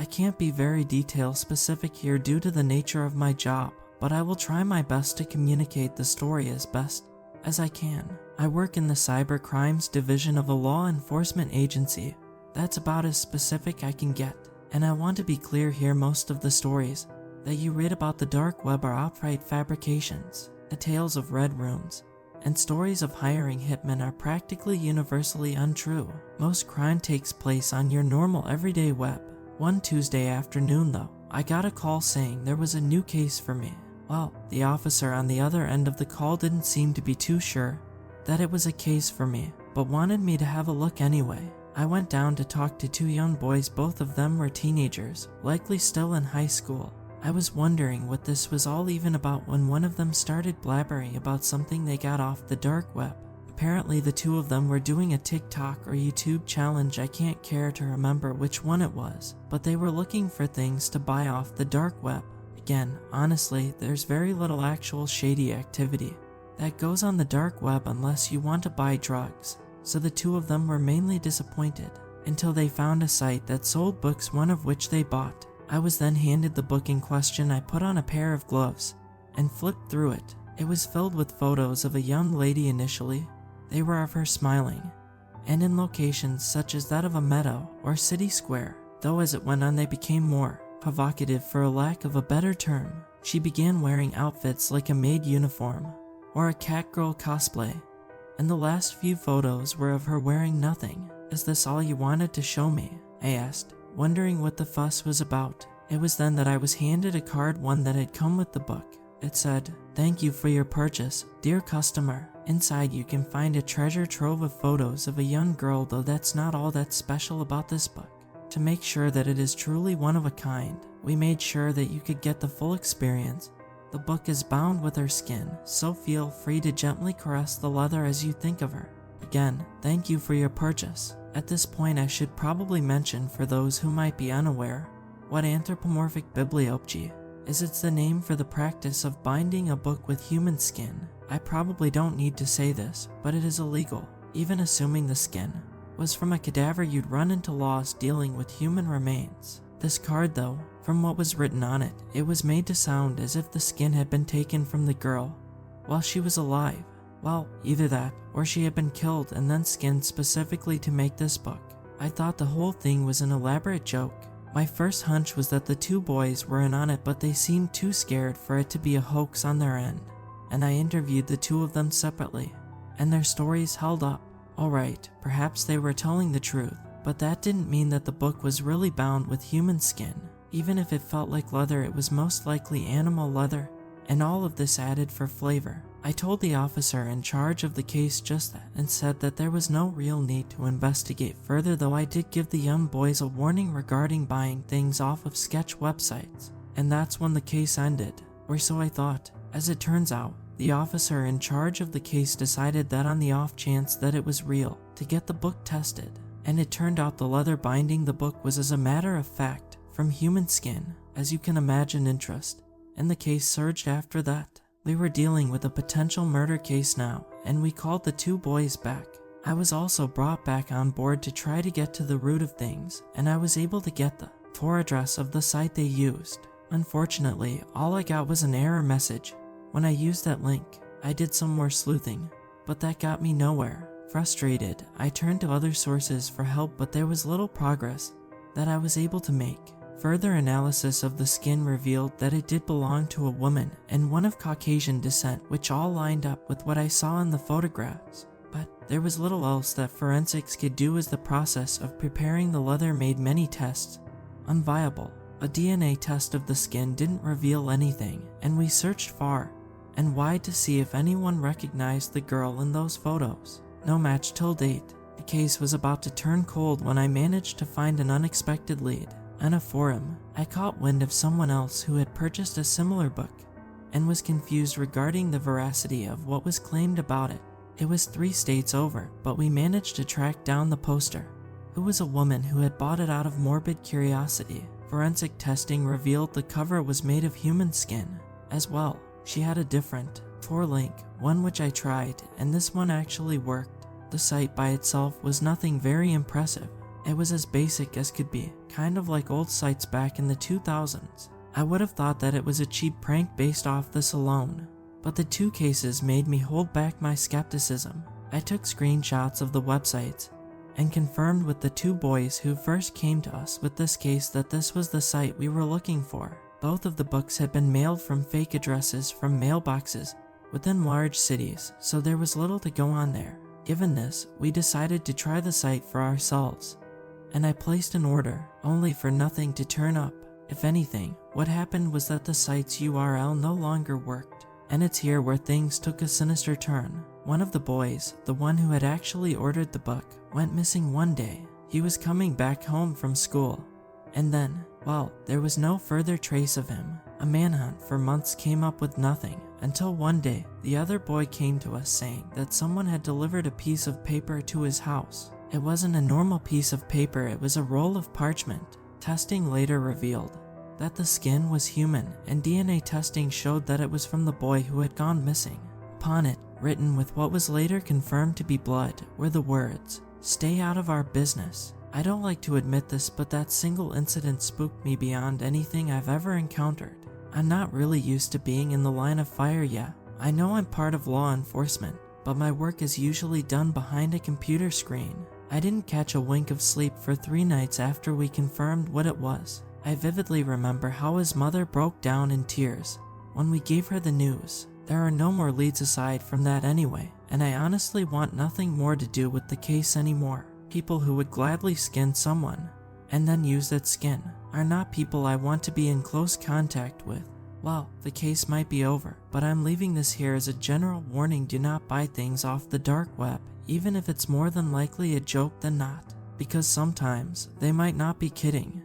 I can't be very detail specific here due to the nature of my job, but I will try my best to communicate the story as best as I can. I work in the cyber crimes division of a law enforcement agency. That's about as specific I can get. And I want to be clear here, most of the stories that you read about the dark web are outright fabrications. The tales of red rooms and stories of hiring hitmen are practically universally untrue. Most crime takes place on your normal everyday web. One Tuesday afternoon though, I got a call saying there was a new case for me. Well, the officer on the other end of the call didn't seem to be too sure that it was a case for me, but wanted me to have a look anyway. I went down to talk to two young boys, both of them were teenagers, likely still in high school. I was wondering what this was all even about when one of them started blabbering about something they got off the dark web. Apparently the two of them were doing a TikTok or YouTube challenge. I can't care to remember which one it was, but they were looking for things to buy off the dark web. Again, honestly, there's very little actual shady activity that goes on the dark web unless you want to buy drugs. So the two of them were mainly disappointed until they found a site that sold books, one of which they bought. I was then handed the book in question. I put on a pair of gloves and flipped through it. It was filled with photos of a young lady. Initially, they were of her smiling and in locations such as that of a meadow or city square, though as it went on they became more provocative, for a lack of a better term. She began wearing outfits like a maid uniform or a catgirl cosplay, and the last few photos were of her wearing nothing. "Is this all you wanted to show me?" I asked, wondering what the fuss was about. It was then that I was handed a card, one that had come with the book. It said, "Thank you for your purchase, dear customer." Inside you can find a treasure trove of photos of a young girl, though that's not all that's special about this book. To make sure that it is truly one of a kind, we made sure that you could get the full experience. The book is bound with her skin, so feel free to gently caress the leather as you think of her. Again, thank you for your purchase. At this point I should probably mention, for those who might be unaware, what anthropomorphic bibliopgy is. It's the name for the practice of binding a book with human skin. I probably don't need to say this, but it is illegal. Even assuming the skin was from a cadaver, you'd run into laws dealing with human remains. This card though, from what was written on it, it was made to sound as if the skin had been taken from the girl while she was alive. Well, either that, or she had been killed and then skinned specifically to make this book. I thought the whole thing was an elaborate joke. My first hunch was that the two boys were in on it, but they seemed too scared for it to be a hoax on their end, and I interviewed the two of them separately, and their stories held up. Alright, perhaps they were telling the truth, but that didn't mean that the book was really bound with human skin. Even if it felt like leather, it was most likely animal leather, and all of this added for flavor. I told the officer in charge of the case just that, and said that there was no real need to investigate further, though I did give the young boys a warning regarding buying things off of sketch websites. And that's when the case ended, or so I thought. As it turns out, the officer in charge of the case decided that on the off chance that it was real, to get the book tested. And it turned out the leather binding the book was, as a matter of fact, from human skin. As you can imagine, interest in the case surged after that. We were dealing with a potential murder case now, and we called the two boys back. I was also brought back on board to try to get to the root of things, and I was able to get the Tor address of the site they used. Unfortunately, all I got was an error message. When I used that link, I did some more sleuthing, but that got me nowhere. Frustrated, I turned to other sources for help, but there was little progress that I was able to make. Further analysis of the skin revealed that it did belong to a woman and one of Caucasian descent, which all lined up with what I saw in the photographs. But there was little else that forensics could do, as the process of preparing the leather made many tests unviable. A DNA test of the skin didn't reveal anything, and we searched far and wide to see if anyone recognized the girl in those photos. No match till date. The case was about to turn cold when I managed to find an unexpected lead. On a forum, I caught wind of someone else who had purchased a similar book and was confused regarding the veracity of what was claimed about it. It was 3 states over, but we managed to track down the poster, who was a woman who had bought it out of morbid curiosity. Forensic testing revealed the cover was made of human skin as well. She had a different Tor link, one which I tried, and this one actually worked. The site by itself was nothing very impressive. It was as basic as could be, kind of like old sites back in the 2000s. I would have thought that it was a cheap prank based off this alone, but the two cases made me hold back my skepticism. I took screenshots of the websites and confirmed with the two boys who first came to us with this case that this was the site we were looking for. Both of the books had been mailed from fake addresses from mailboxes within large cities, so there was little to go on there. Given this, we decided to try the site for ourselves, and I placed an order, only for nothing to turn up. If anything, what happened was that the site's URL no longer worked, and it's here where things took a sinister turn. One of the boys, the one who had actually ordered the book, went missing one day. He was coming back home from school, and then, well, there was no further trace of him. A manhunt for months came up with nothing, until one day, the other boy came to us saying that someone had delivered a piece of paper to his house. It wasn't a normal piece of paper, it was a roll of parchment. Testing later revealed that the skin was human, and DNA testing showed that it was from the boy who had gone missing. Upon it, written with what was later confirmed to be blood, were the words, "Stay out of our business." I don't like to admit this, but that single incident spooked me beyond anything I've ever encountered. I'm not really used to being in the line of fire yet. I know I'm part of law enforcement, but my work is usually done behind a computer screen. I didn't catch a wink of sleep for 3 nights after we confirmed what it was. I vividly remember how his mother broke down in tears when we gave her the news. There are no more leads aside from that anyway, and I honestly want nothing more to do with the case anymore. People who would gladly skin someone and then use that skin are not people I want to be in close contact with. Well, the case might be over, but I'm leaving this here as a general warning: do not buy things off the dark web, even if it's more than likely a joke than not, because sometimes they might not be kidding.